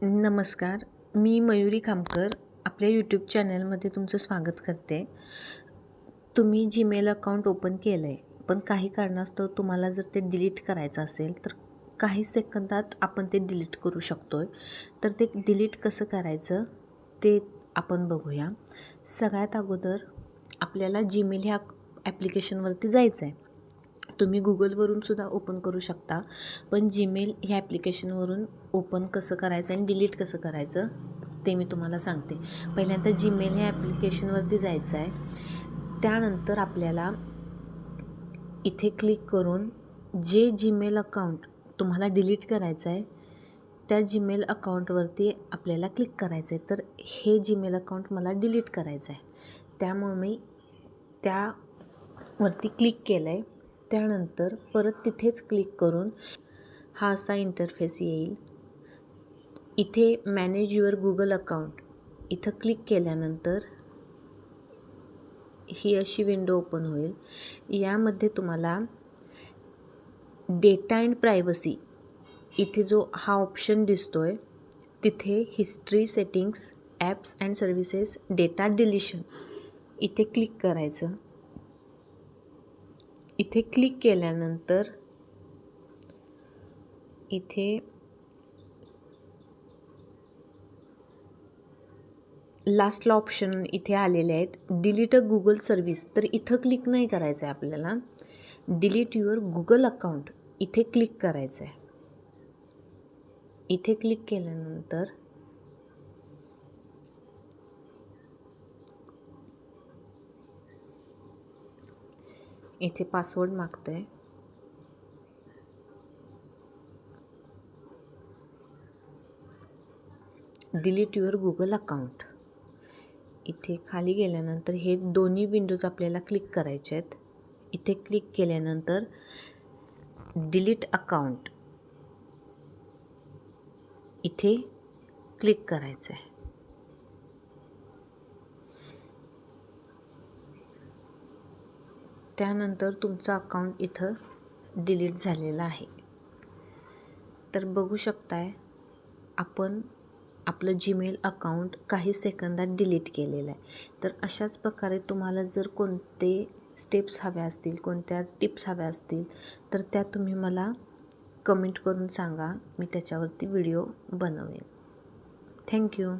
नमस्कार, मी मयुरी खामकर आपल्या यूट्यूब चॅनलमध्ये तुमचं स्वागत करते. तुम्ही जीमेल अकाउंट ओपन केलं आहे, पण काही कारणास्तव तुम्हाला जर ते डिलीट करायचं असेल तर काही सेकंदात आपण ते डिलीट करू शकतो आहे. तर ते डिलीट कसं करायचं ते आपण बघूया. सगळ्यात अगोदर आपल्याला जीमेल ह्या ॲप्लिकेशनवरती जायचं आहे. तुम्ही गुगलवरून सुद्धा ओपन करू शकता, पण जीमेल ह्या ॲप्लिकेशनवरून ओपन कसं करायचं आणि डिलीट कसं करायचं ते मी तुम्हाला सांगते. पहिल्यांदा जीमेल ह्या ॲप्लिकेशनवरती जायचं आहे. त्यानंतर आपल्याला इथे क्लिक करून जे जीमेल अकाउंट तुम्हाला डिलीट करायचं आहे त्या जीमेल अकाउंटवरती आपल्याला क्लिक करायचं आहे. तर हे जीमेल अकाउंट मला डिलीट करायचं आहे, त्यामुळे मी त्यावरती क्लिक केलं आहे. त्यानंतर परत तिथेच क्लिक करून हा असा इंटरफेस येईल. इथे मॅनेज युअर गुगल अकाउंट इथं क्लिक केल्यानंतर ही अशी विंडो ओपन होईल. यामध्ये तुम्हाला डेटा अँड प्रायव्हसी इथे जो हा ऑप्शन दिसतो आहे तिथे history, settings, apps and services, data deletion इथे क्लिक करायचं. इथे क्लिक केल्यानंतर इथे लास्टला ऑप्शन इथे आलेले आहेत, डिलीट अ गुगल सर्व्हिस. तर इथं क्लिक नाही करायचं आहे आपल्याला. डिलीट युअर गुगल अकाउंट इथे क्लिक करायचं आहे. इथे क्लिक केल्यानंतर इथे पासवर्ड मागतं आहे. डिलीट युअर गुगल अकाउंट इथे खाली गेल्यानंतर हे दोन्ही विंडोज आपल्याला क्लिक करायचे आहेत. इथे क्लिक केल्यानंतर डिलीट अकाउंट इथे क्लिक करायचं आहे. त्यानंतर तुमचं अकाउंट इथं डिलीट झालेलं आहे. तर बघू शकताय आपण आपलं जीमेल अकाउंट काही सेकंदात डिलीट केलेलं आहे. तर अशाच प्रकारे तुम्हाला जर कोणते स्टेप्स हव्या असतील, कोणत्या टिप्स हव्या असतील तर त्या तुम्ही मला कमेंट करून सांगा. मी त्याच्यावरती व्हिडिओ बनवेन. थँक्यू.